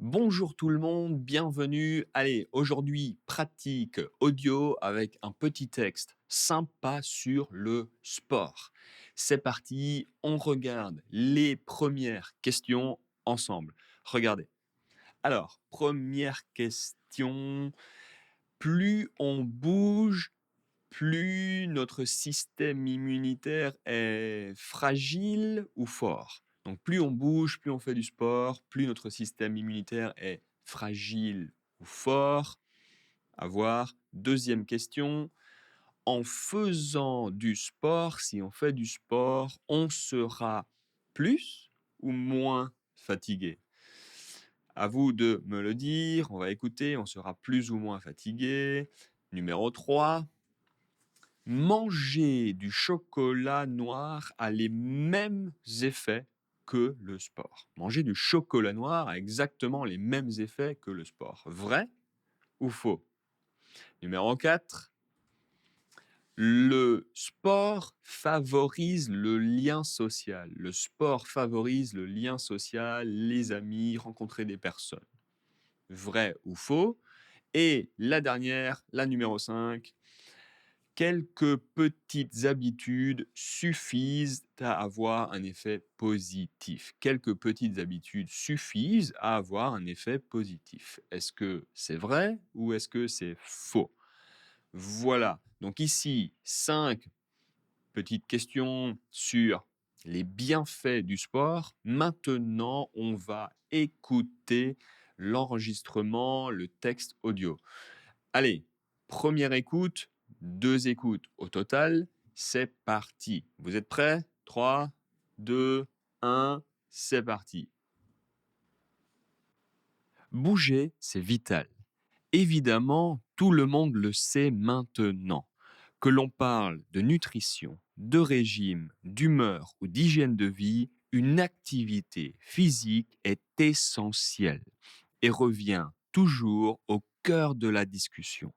Bonjour tout le monde, bienvenue. Allez, aujourd'hui, pratique audio avec un petit texte sympa sur le sport. C'est parti, on regarde les premières questions ensemble. Regardez. Alors, première question, plus on bouge, plus notre système immunitaire est fragile ou fort. Donc plus on bouge, plus on fait du sport, plus notre système immunitaire est fragile ou fort. À voir. Deuxième question, en faisant du sport, si on fait du sport, on sera plus ou moins fatigué. À vous de me le dire, on va écouter, on sera plus ou moins fatigué. Numéro 3. Manger du chocolat noir a les mêmes effets que le sport. Manger du chocolat noir a exactement les mêmes effets que le sport. Vrai ou faux? Numéro 4. Le sport favorise le lien social. Le sport favorise le lien social, les amis, rencontrer des personnes. Vrai ou faux? Et la dernière, la numéro 5. Quelques petites habitudes suffisent à avoir un effet positif. Quelques petites habitudes suffisent à avoir un effet positif. Est-ce que c'est vrai ou est-ce que c'est faux? Voilà. Donc ici, 5 petites questions sur les bienfaits du sport. Maintenant, on va écouter l'enregistrement, le texte audio. Allez, première écoute, 2 écoutes au total, c'est parti. Vous êtes prêts? 3, 2, 1, c'est parti. Bouger, c'est vital. Évidemment, tout le monde le sait maintenant. Que l'on parle de nutrition, de régime, d'humeur ou d'hygiène de vie, une activité physique est essentielle et revient toujours au cœur de la discussion.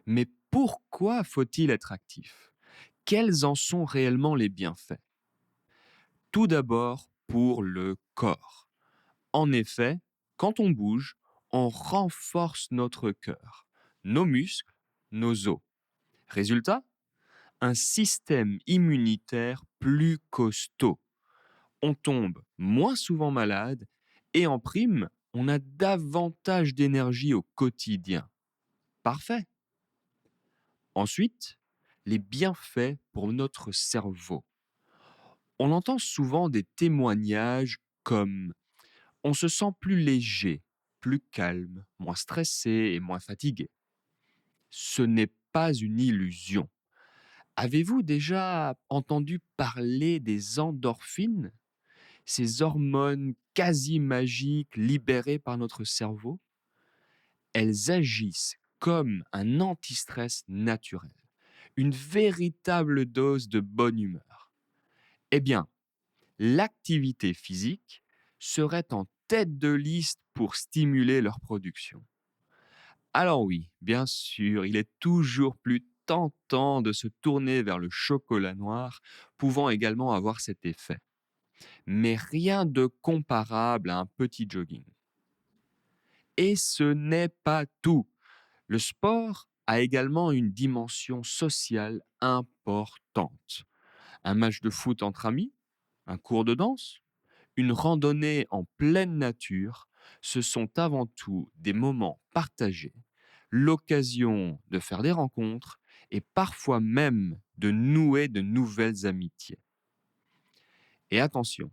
Mais pourquoi faut-il être actif? Quels en sont réellement les bienfaits? Tout d'abord, pour le corps. En effet, quand on bouge, on renforce notre cœur, nos muscles, nos os. Résultat, un système immunitaire plus costaud. On tombe moins souvent malade et en prime, on a davantage d'énergie au quotidien. Parfait. Ensuite, les bienfaits pour notre cerveau. On entend souvent des témoignages comme on se sent plus léger, plus calme, moins stressé et moins fatigué. Ce n'est pas une illusion. Avez-vous déjà entendu parler des endorphines, ces hormones quasi magiques libérées par notre cerveau? Elles agissent comme un antistress naturel, une véritable dose de bonne humeur. Eh bien, l'activité physique serait en tête de liste pour stimuler leur production. Alors oui, bien sûr, il est toujours plus tentant de se tourner vers le chocolat noir, pouvant également avoir cet effet. Mais rien de comparable à un petit jogging. Et ce n'est pas tout. Le sport a également une dimension sociale importante. Un match de foot entre amis, un cours de danse, une randonnée en pleine nature, ce sont avant tout des moments partagés, l'occasion de faire des rencontres et parfois même de nouer de nouvelles amitiés. Et attention,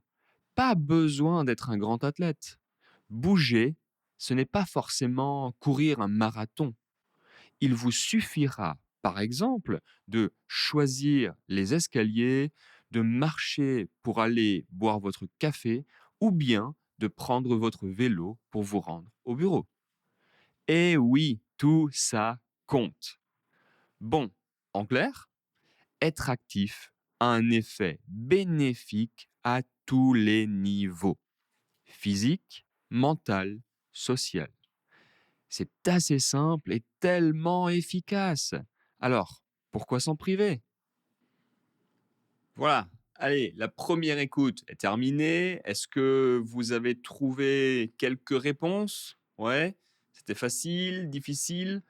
pas besoin d'être un grand athlète. Bouger, ce n'est pas forcément courir un marathon. Il vous suffira, par exemple, de choisir les escaliers, de marcher pour aller boire votre café ou bien de prendre votre vélo pour vous rendre au bureau. Et oui, tout ça compte. Bon, en clair, être actif a un effet bénéfique à tous les niveaux, physique, mental, social. C'est assez simple et tellement efficace. Alors, pourquoi s'en priver? Voilà. Allez, la première écoute est terminée. Est-ce que vous avez trouvé quelques réponses? Ouais? C'était facile, difficile?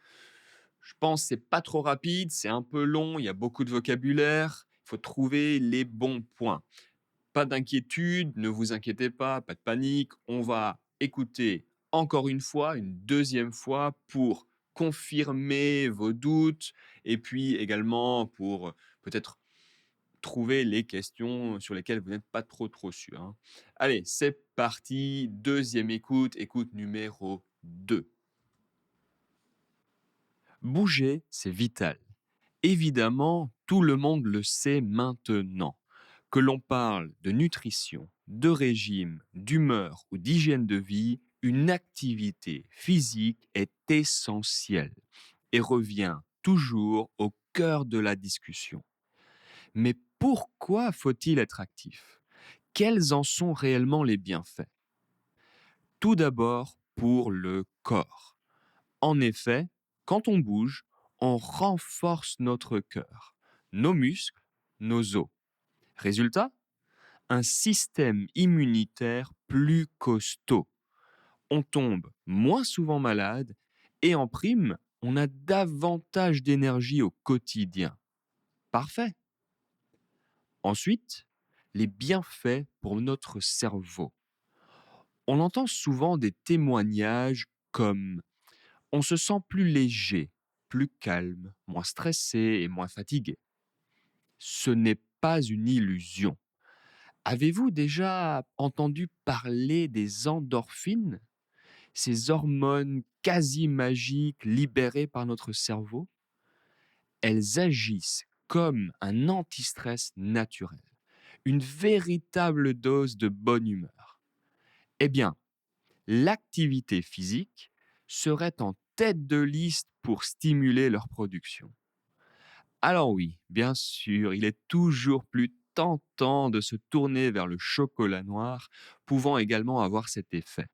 Je pense que c'est pas trop rapide, c'est un peu long, il y a beaucoup de vocabulaire. Il faut trouver les bons points. Pas d'inquiétude, ne vous inquiétez pas de panique. On va écouter encore une fois, une deuxième fois pour confirmer vos doutes et puis également pour peut-être trouver les questions sur lesquelles vous n'êtes pas trop sûr, hein. Allez, c'est parti. Deuxième écoute, écoute numéro 2. Bouger, c'est vital. Évidemment, tout le monde le sait maintenant. Que l'on parle de nutrition, de régime, d'humeur ou d'hygiène de vie, une activité physique est essentielle et revient toujours au cœur de la discussion. Mais pourquoi faut-il être actif? Quels en sont réellement les bienfaits? Tout d'abord pour le corps. En effet, quand on bouge, on renforce notre cœur, nos muscles, nos os. Résultat, un système immunitaire plus costaud. On tombe moins souvent malade et en prime, on a davantage d'énergie au quotidien. Parfait. Ensuite, les bienfaits pour notre cerveau. On entend souvent des témoignages comme on se sent plus léger, plus calme, moins stressé et moins fatigué. Ce n'est pas une illusion. Avez-vous déjà entendu parler des endorphines, ces hormones quasi magiques libérées par notre cerveau? Elles agissent comme un antistress naturel, une véritable dose de bonne humeur. Eh bien, l'activité physique serait en tête de liste pour stimuler leur production. Alors oui, bien sûr, il est toujours plus tentant de se tourner vers le chocolat noir, pouvant également avoir cet effet.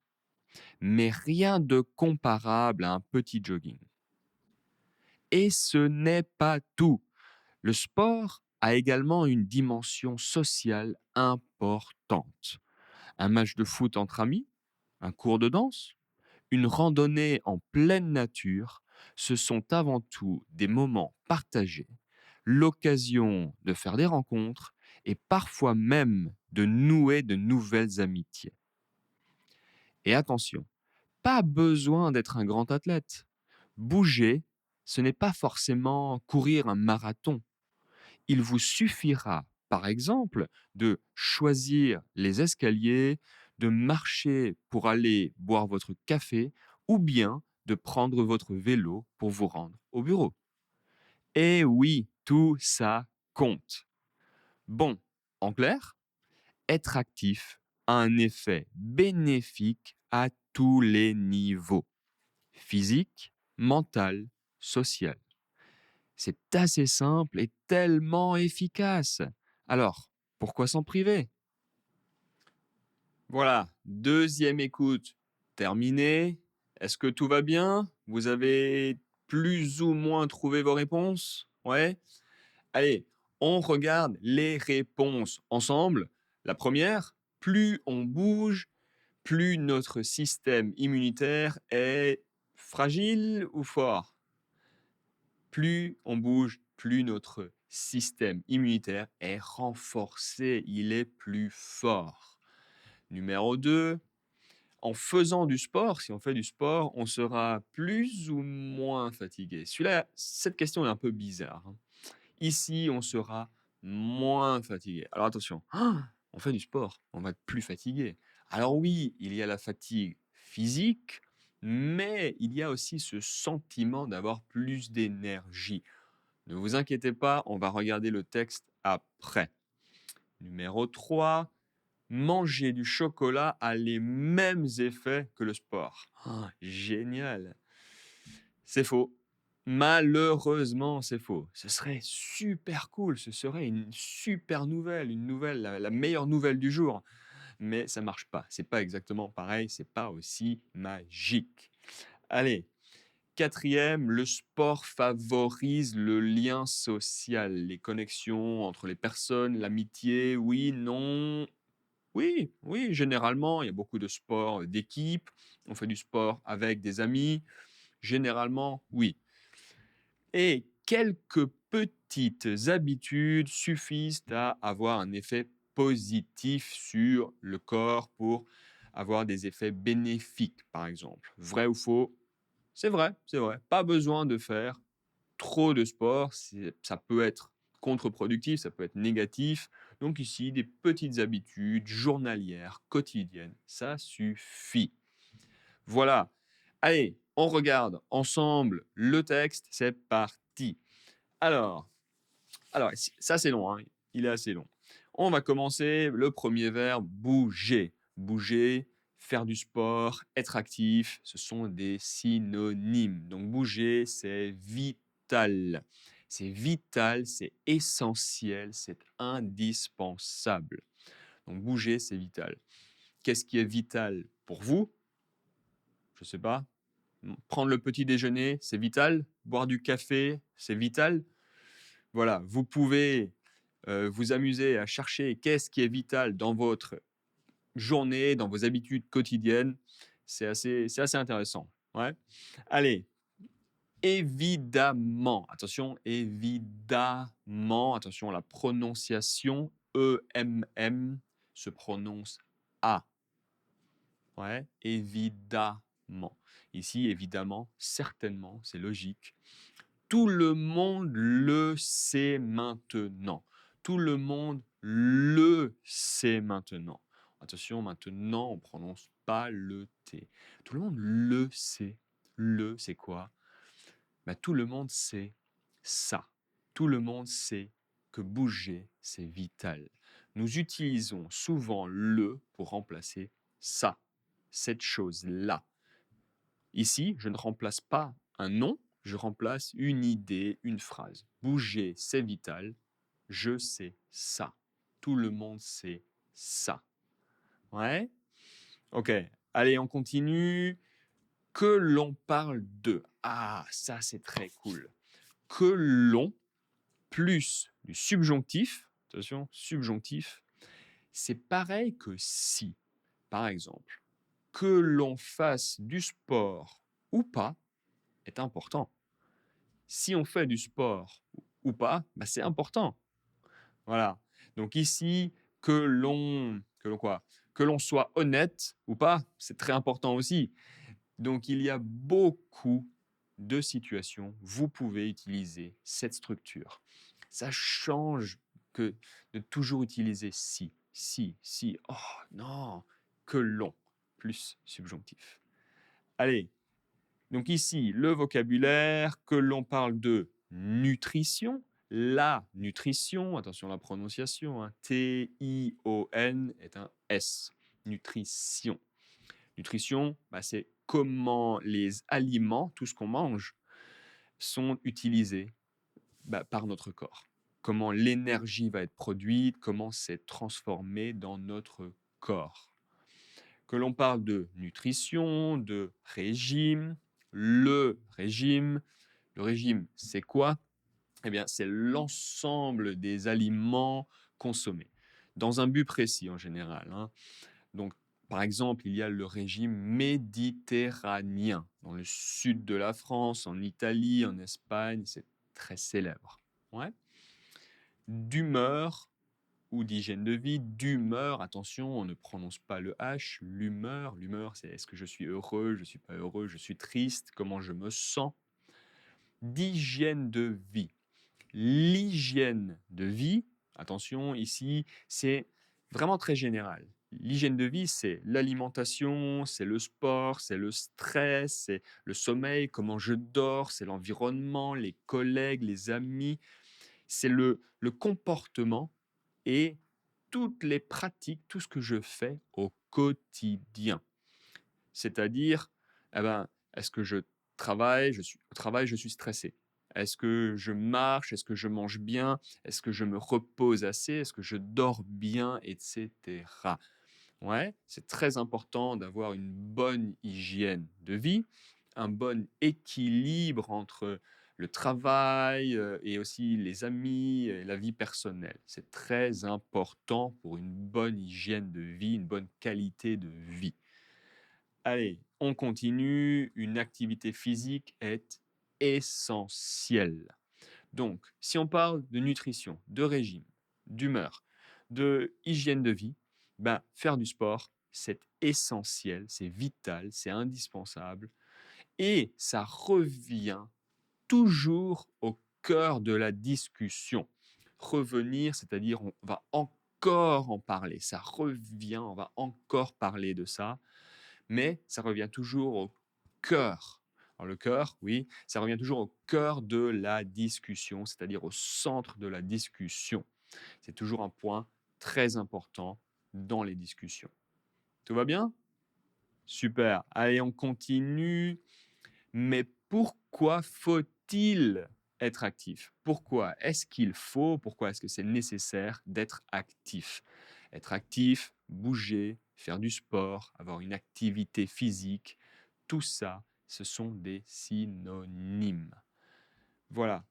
Mais rien de comparable à un petit jogging. Et ce n'est pas tout. Le sport a également une dimension sociale importante. Un match de foot entre amis, un cours de danse, une randonnée en pleine nature, ce sont avant tout des moments partagés, l'occasion de faire des rencontres et parfois même de nouer de nouvelles amitiés. Et attention, pas besoin d'être un grand athlète. Bouger, ce n'est pas forcément courir un marathon. Il vous suffira, par exemple, de choisir les escaliers, de marcher pour aller boire votre café ou bien de prendre votre vélo pour vous rendre au bureau. Et oui, tout ça compte. Bon, en clair, être actif a un effet bénéfique à tous les niveaux, physique, mental, social. C'est assez simple et tellement efficace. Alors, pourquoi s'en priver? Voilà, deuxième écoute terminée. Est-ce que tout va bien? Vous avez plus ou moins trouvé vos réponses? Ouais? Allez, on regarde les réponses ensemble. La première, plus on bouge, plus notre système immunitaire est fragile ou fort? Plus on bouge, plus notre système immunitaire est renforcé, il est plus fort. Numéro 2, en faisant du sport, si on fait du sport, on sera plus ou moins fatigué. Cette question est un peu bizarre, hein. Ici, on sera moins fatigué. Alors attention, on fait du sport, on va être plus fatigué. Alors oui, il y a la fatigue physique, mais il y a aussi ce sentiment d'avoir plus d'énergie. Ne vous inquiétez pas, on va regarder le texte après. Numéro 3, manger du chocolat a les mêmes effets que le sport. Génial. C'est faux. Malheureusement, c'est faux. Ce serait super cool, ce serait une super nouvelle, la meilleure nouvelle du jour. Mais ça marche pas. C'est pas exactement pareil, c'est pas aussi magique. Allez, Quatrième, le sport favorise le lien social, les connexions entre les personnes, l'amitié, oui, non. Oui, oui, généralement, il y a beaucoup de sports d'équipe. On fait du sport avec des amis. Généralement, oui. Et quelques petites habitudes suffisent à avoir un effet positif sur le corps pour avoir des effets bénéfiques, par exemple. Vrai ou faux? C'est vrai, c'est vrai. Pas besoin de faire trop de sport, ça peut être contre-productif, ça peut être négatif. Donc ici, des petites habitudes journalières, quotidiennes, ça suffit. Voilà. Allez, on regarde ensemble le texte, c'est parti. Alors, alors ça c'est long, hein, il est assez long. On va commencer le premier verbe, bouger. Bouger, faire du sport, être actif, ce sont des synonymes. Donc bouger, c'est vital. C'est vital, c'est essentiel, c'est indispensable. Donc bouger, c'est vital. Qu'est-ce qui est vital pour vous? Je ne sais pas. Prendre le petit déjeuner, c'est vital. Boire du café, c'est vital. Voilà, vous pouvez vous amuser à chercher qu'est-ce qui est vital dans votre journée, dans vos habitudes quotidiennes. C'est assez intéressant. Ouais. Allez, évidemment, attention, évidemment, attention à la prononciation, E-M-M se prononce A. Ouais, évidemment. Ici, évidemment, certainement, c'est logique. Tout le monde le sait maintenant. Tout le monde le sait maintenant. Attention, maintenant, on ne prononce pas le T. Tout le monde le sait. Le, c'est quoi? Tout le monde sait ça. Tout le monde sait que bouger, c'est vital. Nous utilisons souvent le pour remplacer ça, cette chose-là. Ici, je ne remplace pas un nom, je remplace une idée, une phrase. Bouger, c'est vital. Je sais ça. Tout le monde sait ça. Ouais? Ok. Allez, on continue. Que l'on parle de. Ah, ça, c'est très cool. Que l'on plus du subjonctif. Attention, subjonctif. C'est pareil que si. Par exemple, que l'on fasse du sport ou pas est important. Si on fait du sport ou pas, c'est important. Voilà. Donc ici, que l'on quoi? Que l'on soit honnête ou pas, c'est très important aussi. Donc il y a beaucoup de situations, vous pouvez utiliser cette structure. Ça change que de toujours utiliser si, si, si. Oh non, que l'on, plus subjonctif. Allez, donc ici, le vocabulaire, que l'on parle de nutrition, la nutrition, attention à la prononciation, hein, T-I-O-N est un S, nutrition. Nutrition, c'est comment les aliments, tout ce qu'on mange, sont utilisés par notre corps. Comment l'énergie va être produite, comment c'est transformé dans notre corps. Que l'on parle de nutrition, de régime, le régime, c'est quoi? Eh bien, c'est l'ensemble des aliments consommés, dans un but précis en général, hein. Donc, par exemple, il y a le régime méditerranéen, dans le sud de la France, en Italie, en Espagne, c'est très célèbre. Ouais. D'humeur ou d'hygiène de vie, d'humeur, attention, on ne prononce pas le H, l'humeur, c'est est-ce que je suis heureux, je ne suis pas heureux, je suis triste, comment je me sens. D'hygiène de vie. L'hygiène de vie, attention, ici, c'est vraiment très général. L'hygiène de vie, c'est l'alimentation, c'est le sport, c'est le stress, c'est le sommeil, comment je dors, c'est l'environnement, les collègues, les amis, c'est le comportement et toutes les pratiques, tout ce que je fais au quotidien. C'est-à-dire, est-ce que je travaille, au travail, je suis stressé. Est-ce que je marche? Est-ce que je mange bien? Est-ce que je me repose assez? Est-ce que je dors bien? Etc. Ouais, c'est très important d'avoir une bonne hygiène de vie un bon équilibre entre le travail, et aussi les amis et la vie personnelle. C'est très important pour une bonne hygiène de vie, une bonne qualité de vie. Allez, on continue. Une activité physique est essentielle. Donc, si on parle de nutrition, de régime, d'humeur, de hygiène de vie, ben, faire du sport, c'est essentiel, c'est vital, c'est indispensable. Et ça revient toujours au cœur de la discussion. Revenir, c'est-à-dire on va encore en parler, ça revient, on va encore parler de ça, mais ça revient toujours au cœur. Alors le cœur, oui, ça revient toujours au cœur de la discussion, c'est-à-dire au centre de la discussion. C'est toujours un point très important dans les discussions. Tout va bien? Super. Allez, on continue. Mais pourquoi faut-il être actif? Pourquoi est-ce qu'il faut, pourquoi est-ce que c'est nécessaire d'être actif? Être actif, bouger, faire du sport, avoir une activité physique, tout ça, ce sont des synonymes. Voilà.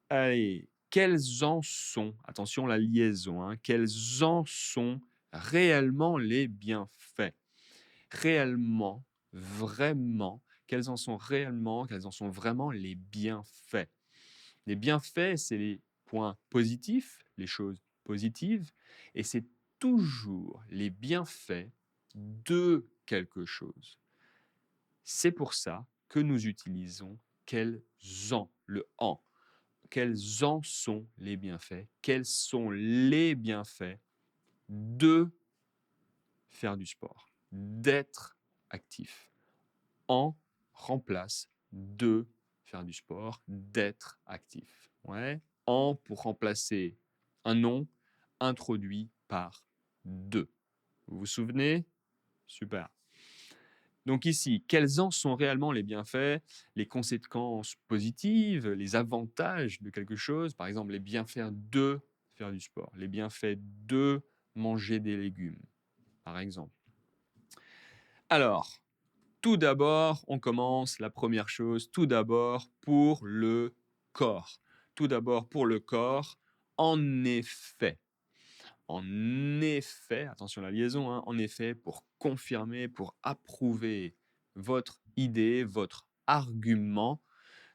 Allez, quels en sont, attention la liaison, hein, quels en sont réellement les bienfaits? Réellement, vraiment, quels en sont vraiment les bienfaits? Les bienfaits, c'est les points positifs, les choses positives, et c'est toujours les bienfaits de quelque chose. C'est pour ça que nous utilisons quels en, le en. Quels en sont les bienfaits? Quels sont les bienfaits de faire du sport, d'être actif? En remplace de faire du sport, d'être actif. Ouais. En pour remplacer un nom introduit par de. Vous vous souvenez? Super. Donc ici, quels en sont réellement les bienfaits, les conséquences positives, les avantages de quelque chose? Par exemple, les bienfaits de faire du sport, les bienfaits de manger des légumes, par exemple. Alors, tout d'abord, on commence la première chose, tout d'abord pour le corps. Tout d'abord pour le corps, en effet. En effet, attention à la liaison, hein, en effet, pour confirmer, pour approuver votre idée, votre argument.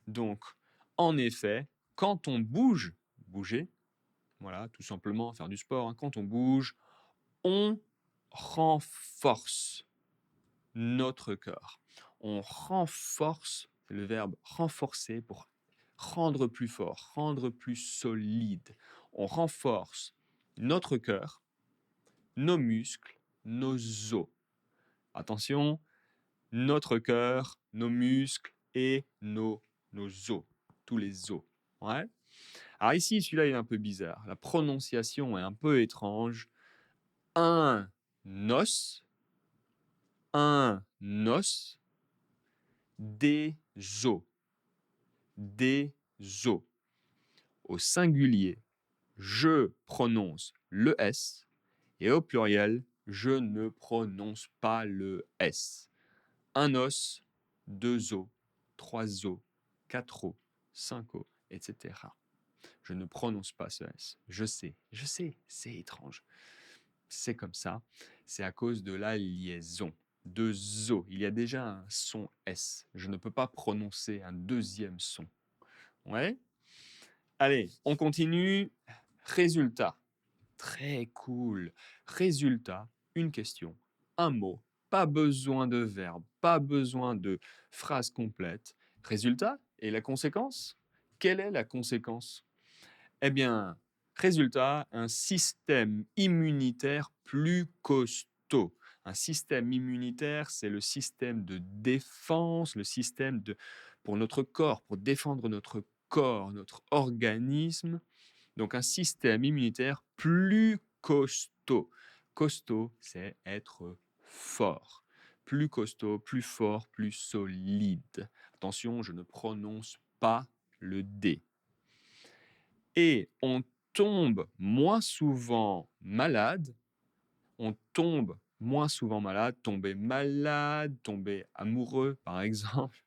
Donc, en effet, quand on bouge, bouger, voilà, tout simplement faire du sport, hein, quand on bouge, on renforce notre corps. On renforce, c'est le verbe renforcer pour rendre plus fort, rendre plus solide. On renforce notre cœur, nos muscles, nos os. Attention, notre cœur, nos muscles et nos os, tous les os. Ouais. Alors ici, celui-là il est un peu bizarre. La prononciation est un peu étrange. Un os, un os, des os, des os. Au singulier, je prononce le S et au pluriel, je ne prononce pas le S. Un os, deux os, trois os, quatre os, cinq os, etc. Je ne prononce pas ce S. Je sais, c'est étrange. C'est comme ça. C'est à cause de la liaison. Deux os. Il y a déjà un son S. Je ne peux pas prononcer un deuxième son. Ouais. Allez, on continue. Résultat. Très cool. Résultat, une question, un mot. Pas besoin de verbe, pas besoin de phrase complète. Résultat, et la conséquence? Quelle est la conséquence? Eh bien, résultat, un système immunitaire plus costaud. Un système immunitaire, c'est le système de défense, le système pour notre corps, pour défendre notre corps, notre organisme. Donc un système immunitaire plus costaud. Costaud, c'est être fort. Plus costaud, plus fort, plus solide. Attention, je ne prononce pas le D. Et on tombe moins souvent malade. On tombe moins souvent malade. Tomber malade, tomber amoureux, par exemple.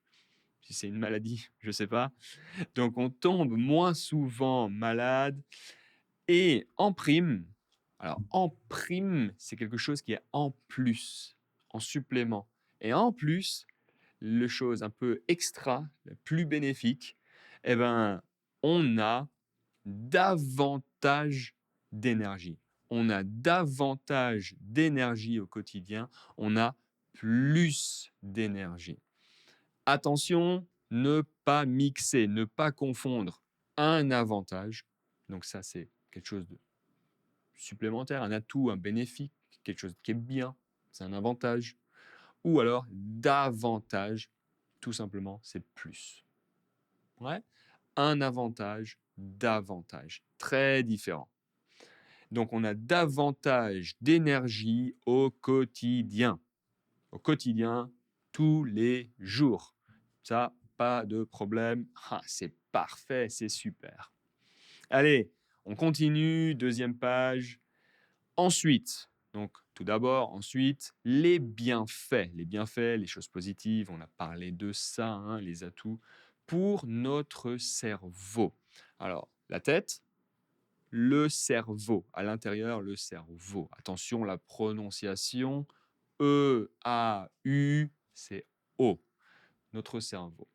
si c'est une maladie, je ne sais pas. Donc on tombe moins souvent malade et en prime, alors en prime, c'est quelque chose qui est en plus, en supplément. Et en plus, le chose un peu extra, le plus bénéfique, eh ben, on a davantage d'énergie. On a davantage d'énergie au quotidien, on a plus d'énergie. Attention, ne pas mixer, ne pas confondre un avantage, donc ça c'est quelque chose de supplémentaire, un atout, un bénéfice, quelque chose qui est bien, c'est un avantage, ou alors davantage, tout simplement, c'est plus. Ouais. Un avantage, davantage, très différent. Donc on a davantage d'énergie au quotidien. Au quotidien, tous les jours. Ça, pas de problème. Ah, c'est parfait, c'est super. Allez, on continue, deuxième page. Ensuite, donc tout d'abord, ensuite, les bienfaits, les choses positives, on a parlé de ça, hein, les atouts pour notre cerveau. Alors, la tête, le cerveau, à l'intérieur, le cerveau. Attention, la prononciation, E-A-U, c'est O, notre cerveau.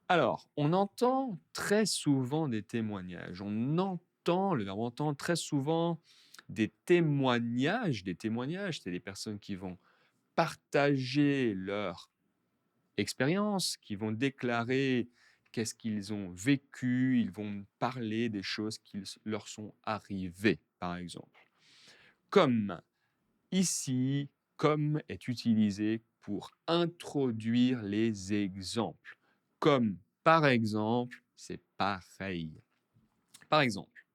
Alors, on entend très souvent des témoignages. On entend, le verbe entendre, très souvent des témoignages. Des témoignages, c'est des personnes qui vont partager leur expérience, qui vont déclarer qu'est-ce qu'ils ont vécu, ils vont parler des choses qui leur sont arrivées, par exemple. Comme ici, comme est utilisé pour introduire les exemples. Comme, par exemple, c'est pareil. Par exemple,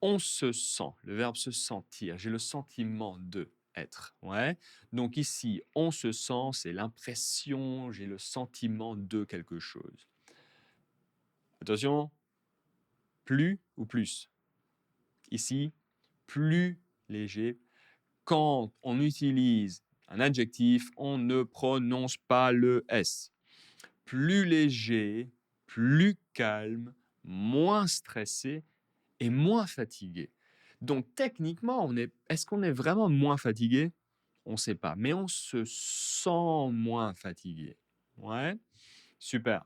on se sent, le verbe se sentir, j'ai le sentiment de être. Ouais. Donc ici, on se sent, c'est l'impression, j'ai le sentiment de quelque chose. Attention, plus ou plus. Ici, plus léger. Quand on utilise un adjectif, on ne prononce pas le S. Plus léger, plus calme, moins stressé et moins fatigué. Donc techniquement, est-ce qu'on est vraiment moins fatigué? On ne sait pas, mais on se sent moins fatigué. Ouais, super.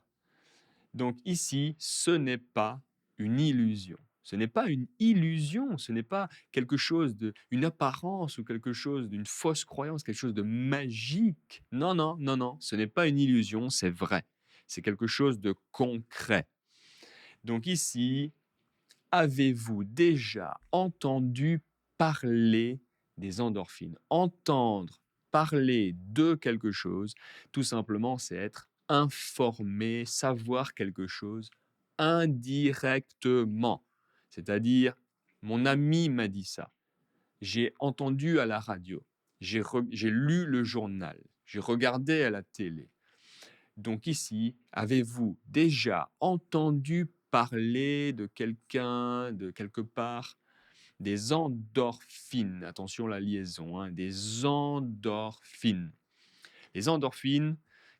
Donc ici, ce n'est pas une illusion. Ce n'est pas une illusion, ce n'est pas quelque chose une apparence ou quelque chose d'une fausse croyance, quelque chose de magique. Non, non, non, non, ce n'est pas une illusion, c'est vrai. C'est quelque chose de concret. Donc ici, avez-vous déjà entendu parler des endorphines? Entendre parler de quelque chose, tout simplement, c'est être informé, savoir quelque chose indirectement. C'est-à-dire, mon ami m'a dit ça, j'ai entendu à la radio, j'ai lu le journal, j'ai regardé à la télé. Donc ici, avez-vous déjà entendu parler de quelqu'un, de quelque part, des endorphines? Attention la liaison, hein, des endorphines. Les endorphines,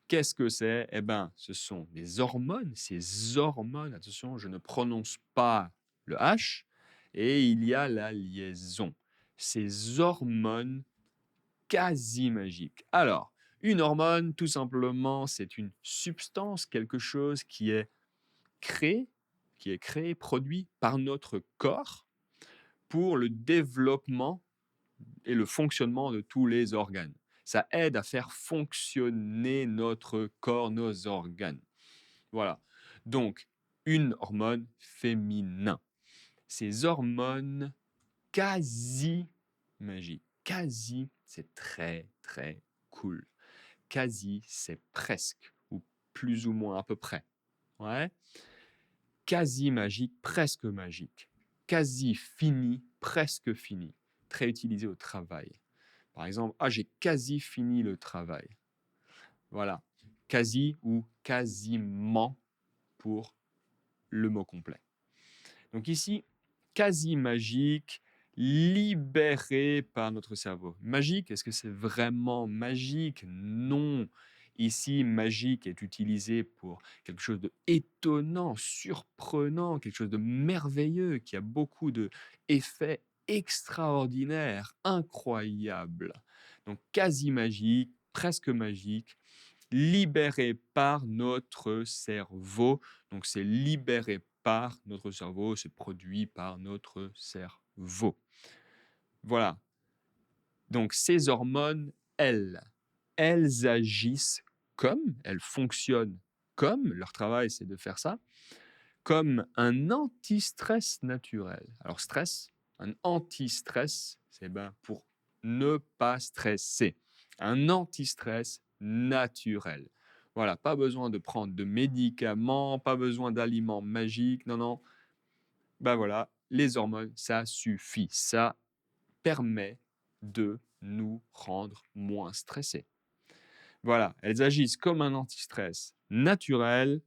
qu'est-ce que c'est? Eh bien, ce sont des hormones, ces hormones, attention, je ne prononce pas le H, et il y a la liaison. Ces hormones quasi magiques. Alors, une hormone, tout simplement, c'est une substance, quelque chose créé, qui est créé, produit par notre corps pour le développement et le fonctionnement de tous les organes. Ça aide à faire fonctionner notre corps, nos organes. Voilà. Donc, une hormone féminin. Ces hormones quasi magiques. Quasi, c'est très, très cool. Quasi, c'est presque, ou plus ou moins à peu près. Ouais. Quasi magique, presque magique. Quasi fini, presque fini. Très utilisé au travail. Par exemple, j'ai quasi fini le travail. Voilà. Quasi ou quasiment pour le mot complet. Donc ici, quasi magique, libéré par notre cerveau. Magique, est-ce que c'est vraiment magique? Non. Ici, magique est utilisé pour quelque chose d'étonnant, surprenant, quelque chose de merveilleux, qui a beaucoup d'effets extraordinaires, incroyables. Donc quasi magique, presque magique, libéré par notre cerveau. Donc c'est libéré par notre cerveau, c'est produit par notre cerveau. Voilà. Donc ces hormones, elles agissent elles fonctionnent comme, leur travail c'est de faire ça, comme un anti-stress naturel. Alors stress, un anti-stress, c'est ben pour ne pas stresser. Un anti-stress naturel. Voilà, pas besoin de prendre de médicaments, pas besoin d'aliments magiques, non, non. Ben voilà, les hormones, ça suffit. Ça permet de nous rendre moins stressés. Voilà, elles agissent comme un anti-stress naturel,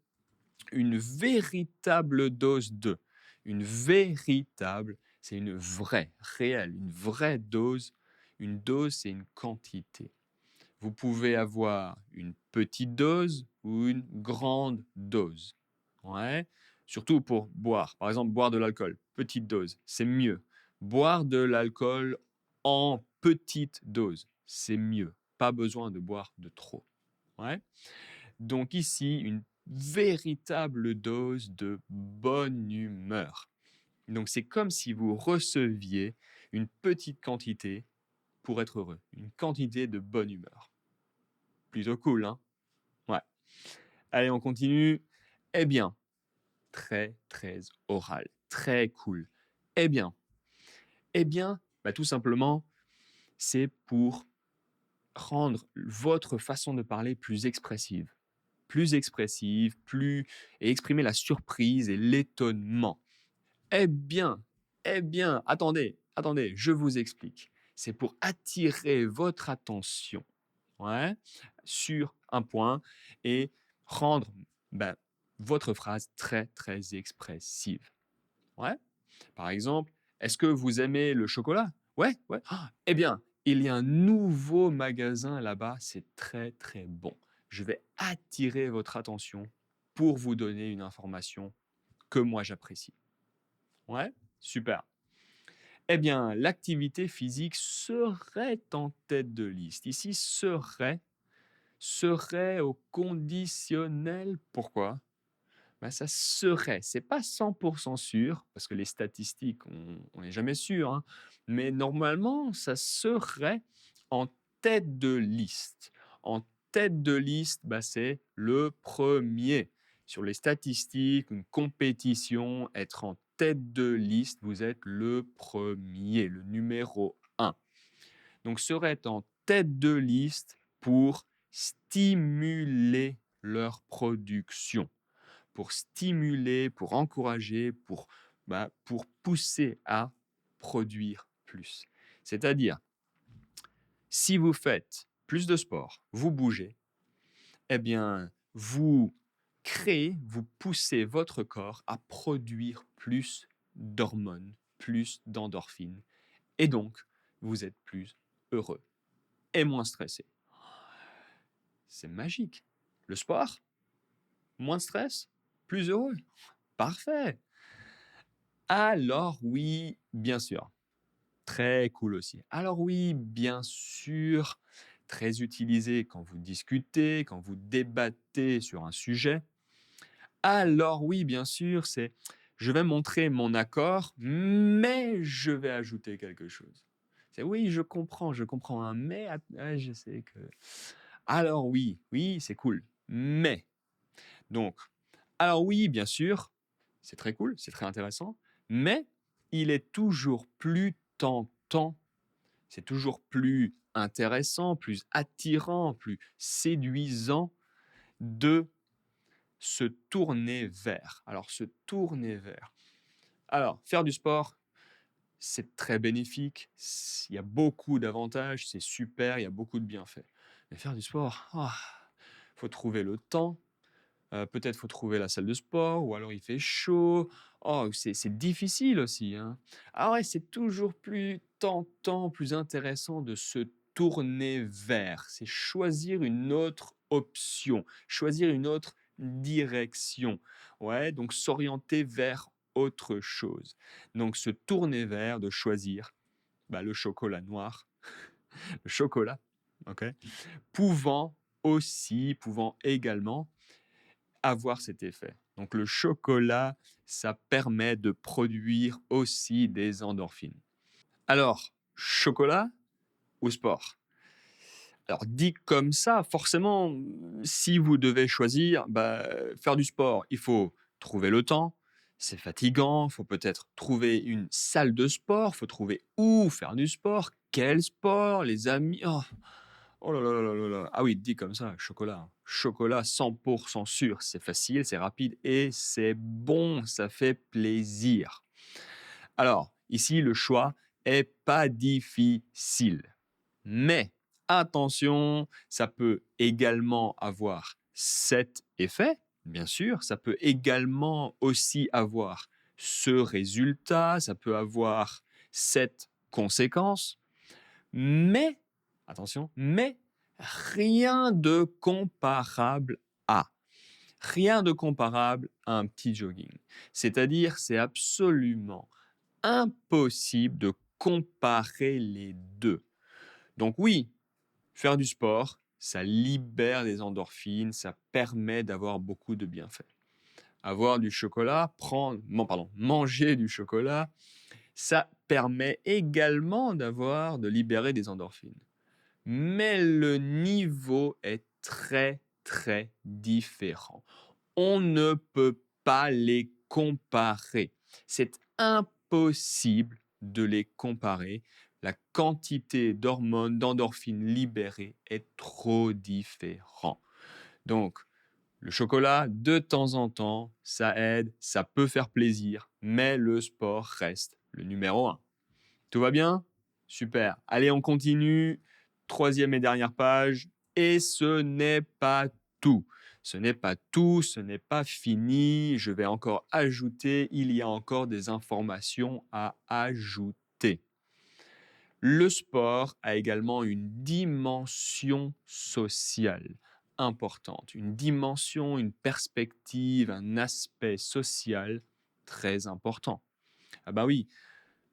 une véritable dose de. Une véritable, c'est une vraie, réelle, une vraie dose. Une dose, c'est une quantité. Vous pouvez avoir une petite dose ou une grande dose. Ouais. Surtout pour boire. Par exemple, boire de l'alcool, petite dose, c'est mieux. Boire de l'alcool en petite dose, c'est mieux. Pas besoin de boire de trop. Ouais. Donc ici, une véritable dose de bonne humeur. Donc c'est comme si vous receviez une petite quantité pour être heureux, une quantité de bonne humeur. Plutôt cool, hein? Ouais. Allez, on continue. Eh bien, très, très oral, très cool. Eh bien, bah, tout simplement, c'est pour rendre votre façon de parler plus expressive, et exprimer la surprise et l'étonnement. Eh bien, attendez, je vous explique. C'est pour attirer votre attention, ouais, sur un point et rendre ben, votre phrase très, très expressive. Ouais. Par exemple, est-ce que vous aimez le chocolat? Ouais, ouais. Ah, eh bien, il y a un nouveau magasin là-bas, c'est très, très bon. Je vais attirer votre attention pour vous donner une information que moi j'apprécie. Ouais, super. Eh bien, l'activité physique serait en tête de liste. Ici, serait au conditionnel. Pourquoi? Ben, ça serait. C'est pas 100% sûr, parce que les statistiques, on n'est jamais sûr, hein, mais normalement, ça serait en tête de liste. En tête de liste, ben, c'est le premier. Sur les statistiques, une compétition, être en tête de liste, vous êtes le premier, le numéro un. Donc, serait en tête de liste pour stimuler leur production, pour stimuler, pour encourager, pour pousser à produire plus. C'est-à-dire, si vous faites plus de sport, vous bougez, eh bien, vous créez, vous poussez votre corps à produire plus d'hormones, plus d'endorphines, et donc, vous êtes plus heureux et moins stressé. C'est magique. Le sport, moins de stress, plus heureux. Parfait. Alors oui, bien sûr. Très cool aussi. Alors oui, bien sûr, très utilisé quand vous discutez, quand vous débattez sur un sujet. Alors oui, bien sûr, c'est je vais montrer mon accord, mais je vais ajouter quelque chose. C'est oui, je comprends un mais, je sais que. Alors oui, oui, c'est cool. Mais, donc, alors oui, bien sûr, c'est très cool, c'est très intéressant, mais il est toujours plus tentant, c'est toujours plus intéressant, plus attirant, plus séduisant de se tourner vers. Alors, se tourner vers. Alors, faire du sport, c'est très bénéfique, il y a beaucoup d'avantages, c'est super, il y a beaucoup de bienfaits. Mais faire du sport, faut trouver le temps, peut-être faut trouver la salle de sport, ou alors il fait chaud. Oh, c'est difficile aussi, hein. Ah ouais, c'est toujours plus tentant, plus intéressant de se tourner vers. C'est choisir une autre option, choisir une autre direction. Ouais, donc s'orienter vers autre chose. Donc se tourner vers, de choisir le chocolat noir, le chocolat, ok, pouvant également avoir cet effet. Donc le chocolat, ça permet de produire aussi des endorphines. Alors, chocolat ou sport? Alors dit comme ça, forcément, si vous devez choisir, faire du sport, il faut trouver le temps, c'est fatigant, il faut peut-être trouver une salle de sport, il faut trouver où faire du sport, quel sport, les amis. Oh là là là là là là. Ah oui, dit comme ça, chocolat, hein. Chocolat 100% sûr, c'est facile, c'est rapide et c'est bon, ça fait plaisir. Alors, ici, le choix est pas difficile. Mais attention, ça peut également avoir cet effet, bien sûr, ça peut également aussi avoir ce résultat, ça peut avoir cette conséquence, mais, attention, mais rien de comparable à. Rien de comparable à un petit jogging. C'est-à-dire, c'est absolument impossible de comparer les deux. Donc oui, faire du sport, ça libère des endorphines, ça permet d'avoir beaucoup de bienfaits. Avoir du chocolat, manger du chocolat, ça permet également de libérer des endorphines. Mais le niveau est très, très différent. On ne peut pas les comparer. C'est impossible de les comparer. La quantité d'hormones, d'endorphines libérées est trop différente. Donc, le chocolat, de temps en temps, ça aide, ça peut faire plaisir, mais le sport reste le numéro un. Tout va bien? Super. Allez, on continue. Troisième et dernière page. Et ce n'est pas tout. Ce n'est pas tout, ce n'est pas fini. Je vais encore ajouter, il y a encore des informations à ajouter. Le sport a également une dimension sociale importante, une dimension, une perspective, un aspect social très important. Ah bah oui,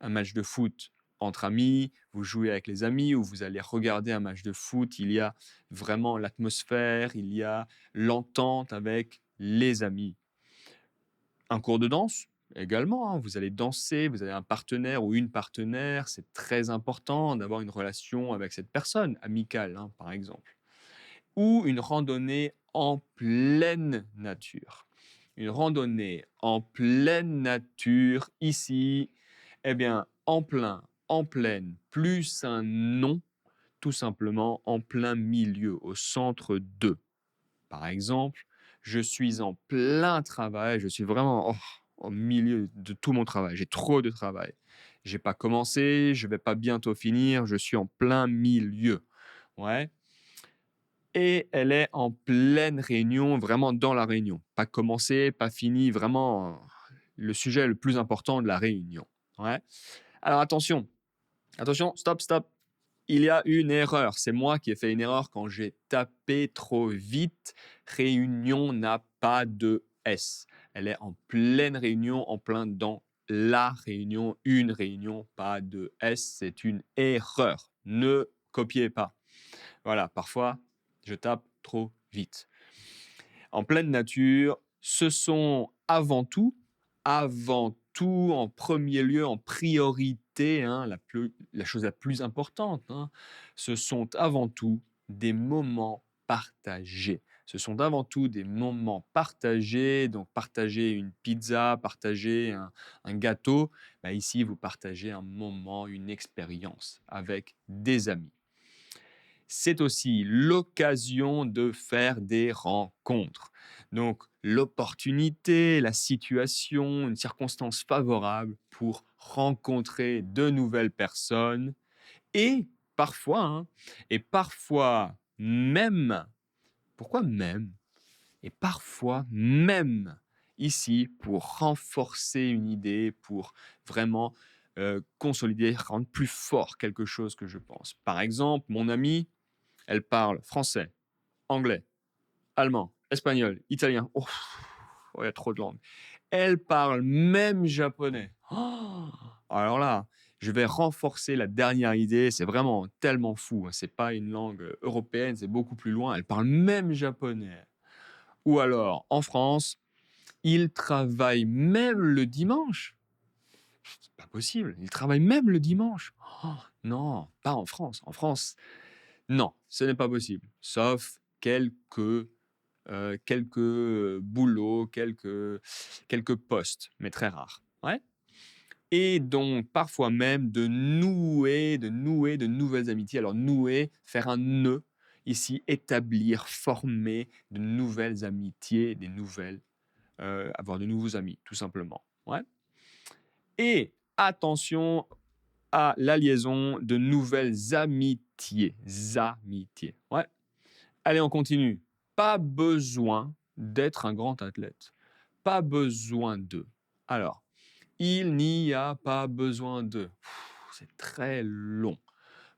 un match de foot entre amis, vous jouez avec les amis ou vous allez regarder un match de foot, il y a vraiment l'atmosphère, il y a l'entente avec les amis. Un cours de danse également, hein, vous allez danser, vous avez un partenaire ou une partenaire, c'est très important d'avoir une relation avec cette personne, amicale hein, par exemple. Ou une randonnée en pleine nature. Une randonnée en pleine nature ici, eh bien, en pleine, plus un nom, tout simplement en plein milieu, au centre de. Par exemple, je suis en plein travail, je suis vraiment au milieu de tout mon travail, j'ai trop de travail. J'ai pas commencé, je vais pas bientôt finir, je suis en plein milieu. Ouais. Et elle est en pleine réunion, vraiment dans la réunion. Pas commencé, pas fini, vraiment le sujet le plus important de la réunion. Ouais. Alors attention, attention, stop, stop. Il y a une erreur. C'est moi qui ai fait une erreur quand j'ai tapé trop vite. Réunion n'a pas de S. Elle est en pleine réunion, en plein dans la réunion, une réunion, pas de S. C'est une erreur. Ne copiez pas. Voilà, parfois, je tape trop vite. En pleine nature, ce sont avant tout, en premier lieu, en priorité, hein, la chose la plus importante, hein, ce sont avant tout des moments partagés. Ce sont avant tout des moments partagés, donc partager une pizza, partager un gâteau. Ici, vous partagez un moment, une expérience avec des amis. C'est aussi l'occasion de faire des rencontres. Donc, l'opportunité, la situation, une circonstance favorable pour rencontrer de nouvelles personnes et parfois, hein, et parfois même, pourquoi même? Et parfois même ici pour renforcer une idée, pour vraiment consolider, rendre plus fort quelque chose que je pense. Par exemple, mon ami, elle parle français, anglais. allemand, espagnol, italien. Oh, il y a trop de langues. Elle parle même japonais. Oh, alors là, je vais renforcer la dernière idée. C'est vraiment tellement fou, hein. C'est pas une langue européenne, c'est beaucoup plus loin. Elle parle même japonais. Ou alors, en France, il travaille même le dimanche. C'est pas possible. Il travaille même le dimanche. Oh, non, pas en France. En France, non, ce n'est pas possible. Sauf quelques boulots, quelques postes, mais très rares. Ouais. Et donc, parfois même, de nouvelles amitiés. Alors, nouer, faire un nœud, ici, établir, former de nouvelles amitiés, avoir de nouveaux amis, tout simplement. Ouais. Et attention à la liaison de nouvelles amitiés. Amitiés. Ouais. Allez, on continue. Pas besoin d'être un grand athlète. Pas besoin de. Alors, il n'y a pas besoin de. C'est très long.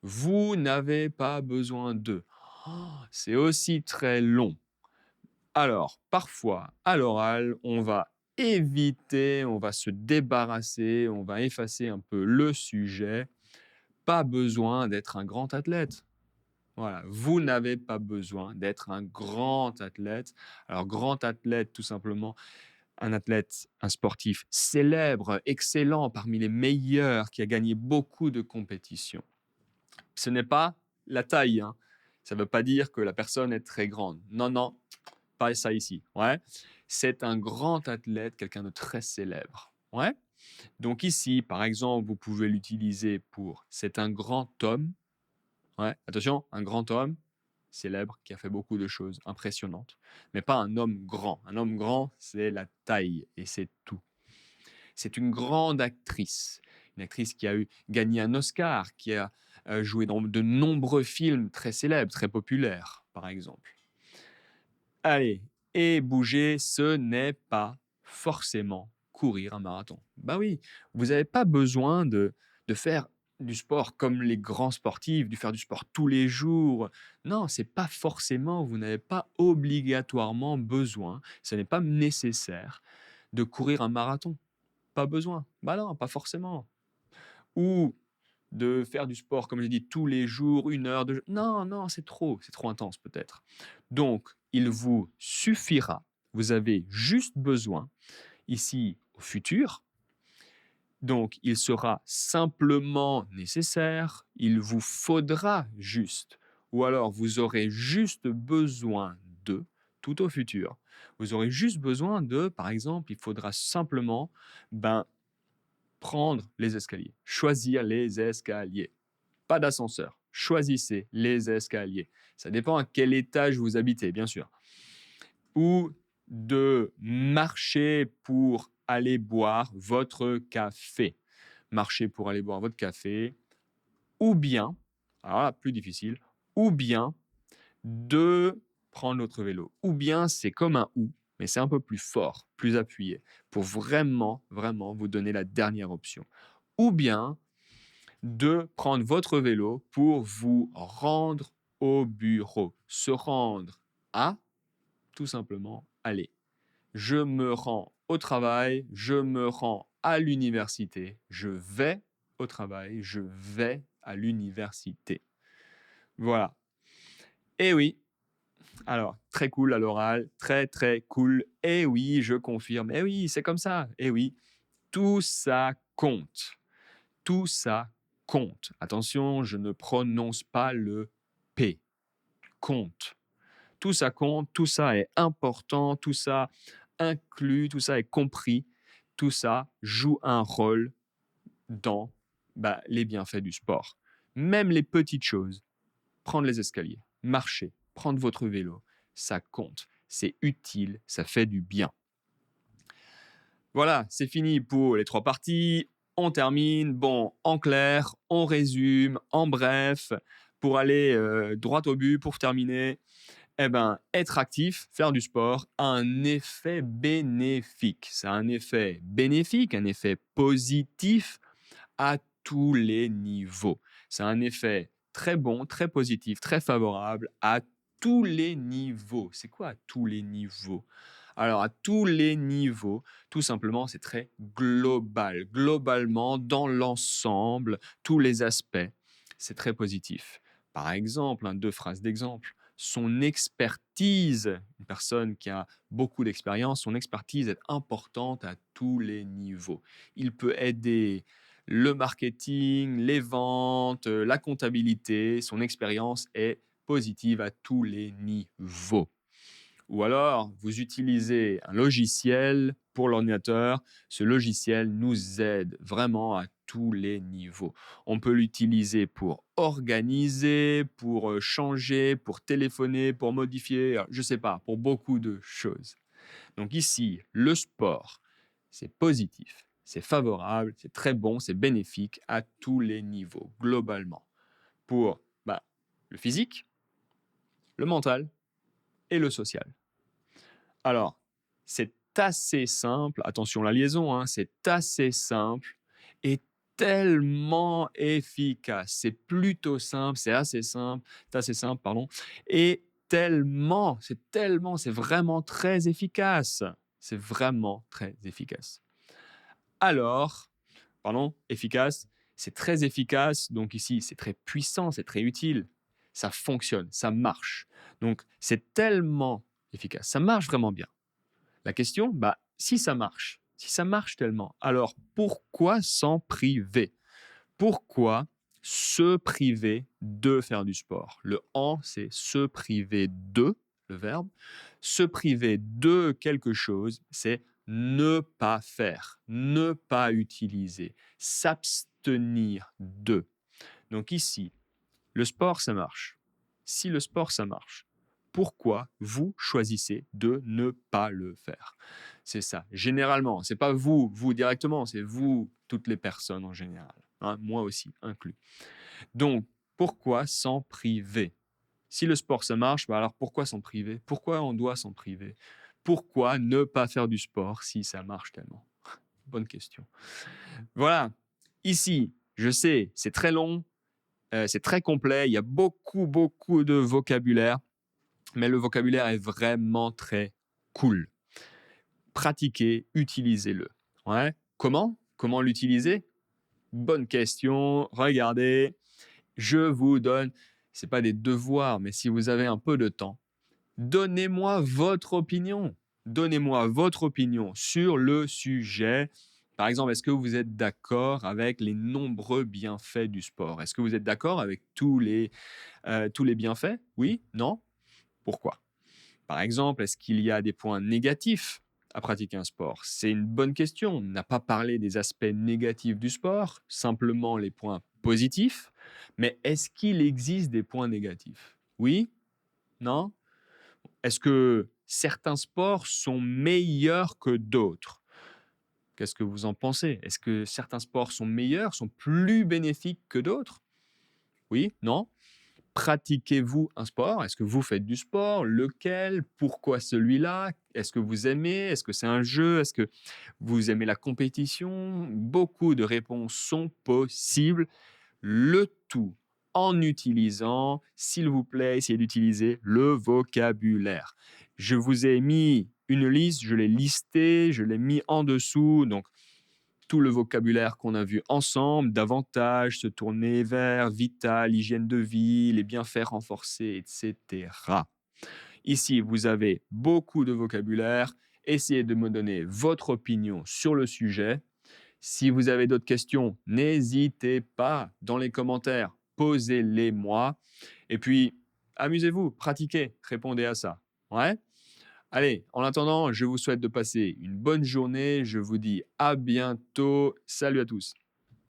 Vous n'avez pas besoin de. Oh, c'est aussi très long. Alors, parfois, à l'oral, on va éviter, on va se débarrasser, on va effacer un peu le sujet. Pas besoin d'être un grand athlète. Voilà, vous n'avez pas besoin d'être un grand athlète. Alors, grand athlète, tout simplement, un athlète, un sportif célèbre, excellent, parmi les meilleurs, qui a gagné beaucoup de compétitions. Ce n'est pas la taille, hein. Ça ne veut pas dire que la personne est très grande. Non, non, pas ça ici. Ouais. C'est un grand athlète, quelqu'un de très célèbre. Ouais. Donc ici, par exemple, vous pouvez l'utiliser pour c'est un grand homme. Ouais. Attention, un grand homme célèbre qui a fait beaucoup de choses impressionnantes, mais pas un homme grand. Un homme grand, c'est la taille et c'est tout. C'est une grande actrice, une actrice qui a gagné un Oscar, qui a joué dans de nombreux films très célèbres, très populaires, par exemple. Allez, et bouger, ce n'est pas forcément courir un marathon. Bah oui, vous n'avez pas besoin de faire du sport comme les grands sportifs, de faire du sport tous les jours. Non, c'est pas forcément, vous n'avez pas obligatoirement besoin, ce n'est pas nécessaire de courir un marathon. Pas besoin. Bah non, pas forcément. Ou de faire du sport, comme j'ai dit, tous les jours, 1 heure de... Non, non, c'est trop intense peut-être. Donc, il vous suffira, vous avez juste besoin, ici au futur, donc il sera simplement nécessaire, il vous faudra juste, ou alors vous aurez juste besoin de, tout au futur, vous aurez juste besoin de, par exemple, il faudra simplement, prendre les escaliers, choisir les escaliers. Pas d'ascenseur. Choisissez les escaliers. Ça dépend à quel étage vous habitez, bien sûr. Ou de marcher pour aller boire votre café. Marcher pour aller boire votre café. Ou bien, alors là, plus difficile, ou bien de prendre votre vélo. Ou bien, c'est comme un ou, mais c'est un peu plus fort, plus appuyé, pour vraiment, vraiment vous donner la dernière option. Ou bien de prendre votre vélo pour vous rendre au bureau. Se rendre à, tout simplement, aller. Je me rends au travail, je me rends à l'université, je vais au travail, je vais à l'université. Voilà. Et oui, alors, très cool à l'oral, très très cool. Et oui, je confirme. Et oui, c'est comme ça. Et oui, tout ça compte. Tout ça compte. Attention, je ne prononce pas le P. Compte. Tout ça compte, tout ça est important, tout ça inclut, tout ça est compris. Tout ça joue un rôle dans les bienfaits du sport. Même les petites choses, prendre les escaliers, marcher, prendre votre vélo, ça compte. C'est utile, ça fait du bien. Voilà, c'est fini pour les 3 parties. On termine. Bon, en clair, on résume, en bref, pour aller droit au but, pour terminer. Être actif, faire du sport, a un effet bénéfique. Ça a un effet bénéfique, un effet positif à tous les niveaux. Ça a un effet très bon, très positif, très favorable à tous les niveaux. C'est quoi à tous les niveaux? Alors, à tous les niveaux, tout simplement, c'est très global. Globalement, dans l'ensemble, tous les aspects, c'est très positif. Par exemple, hein, 2 phrases d'exemple. Son expertise, une personne qui a beaucoup d'expérience, son expertise est importante à tous les niveaux. Il peut aider le marketing, les ventes, la comptabilité. Son expérience est positive à tous les niveaux. Ou alors, vous utilisez un logiciel pour l'ordinateur. Ce logiciel nous aide vraiment à tous les niveaux. On peut l'utiliser pour organiser, pour changer, pour téléphoner, pour modifier, je ne sais pas, pour beaucoup de choses. Donc ici, le sport, c'est positif, c'est favorable, c'est très bon, c'est bénéfique à tous les niveaux, globalement. Pour le physique, le mental et le social. Alors, c'est assez simple, attention la liaison, hein, c'est assez simple et tellement efficace. C'est plutôt simple, c'est assez simple, pardon, et c'est vraiment très efficace. C'est vraiment très efficace. Alors, pardon, efficace, c'est très efficace, donc ici c'est très puissant, c'est très utile, ça fonctionne, ça marche. Donc c'est tellement efficace, ça marche vraiment bien. La question, si ça marche tellement, alors pourquoi s'en priver? Pourquoi se priver de faire du sport? Le en, c'est se priver de, le verbe. Se priver de quelque chose, c'est ne pas faire, ne pas utiliser, s'abstenir de. Donc ici, le sport, ça marche. Si le sport, ça marche, pourquoi vous choisissez de ne pas le faire? C'est ça. Généralement, c'est pas vous, vous directement, c'est vous, toutes les personnes en général. Hein, moi aussi, inclus. Donc, pourquoi s'en priver? Si le sport, ça marche, alors pourquoi s'en priver? Pourquoi on doit s'en priver? Pourquoi ne pas faire du sport si ça marche tellement? Bonne question. Voilà. Ici, je sais, c'est très long, c'est très complet, il y a beaucoup, beaucoup de vocabulaire, mais le vocabulaire est vraiment très cool. Pratiquez, utilisez-le. Ouais. Comment l'utiliser? Bonne question. Regardez, je vous donne, c'est pas des devoirs, mais si vous avez un peu de temps, donnez-moi votre opinion. Donnez-moi votre opinion sur le sujet. Par exemple, est-ce que vous êtes d'accord avec les nombreux bienfaits du sport? Est-ce que vous êtes d'accord avec tous les bienfaits? Oui? Non? Pourquoi? Par exemple, est-ce qu'il y a des points négatifs à pratiquer un sport? C'est une bonne question. On n'a pas parlé des aspects négatifs du sport, simplement les points positifs. Mais est-ce qu'il existe des points négatifs? Oui? Non? Est-ce que certains sports sont meilleurs que d'autres? Qu'est-ce que vous en pensez? Est-ce que certains sports sont meilleurs, sont plus bénéfiques que d'autres? Oui? Non? Pratiquez-vous un sport? Est-ce que vous faites du sport? Lequel? Pourquoi celui-là? Est-ce que vous aimez? Est-ce que c'est un jeu? Est-ce que vous aimez la compétition? Beaucoup de réponses sont possibles. Le tout en utilisant, s'il vous plaît, essayez d'utiliser le vocabulaire. Je vous ai mis une liste, je l'ai listé, je l'ai mis en dessous. Donc, tout le vocabulaire qu'on a vu ensemble, davantage, se tourner vers, vital, hygiène de vie, les bienfaits renforcés, etc. Ici, vous avez beaucoup de vocabulaire. Essayez de me donner votre opinion sur le sujet. Si vous avez d'autres questions, n'hésitez pas dans les commentaires, posez-les-moi. Et puis, amusez-vous, pratiquez, répondez à ça. Ouais? Allez, en attendant, je vous souhaite de passer une bonne journée. Je vous dis à bientôt. Salut à tous.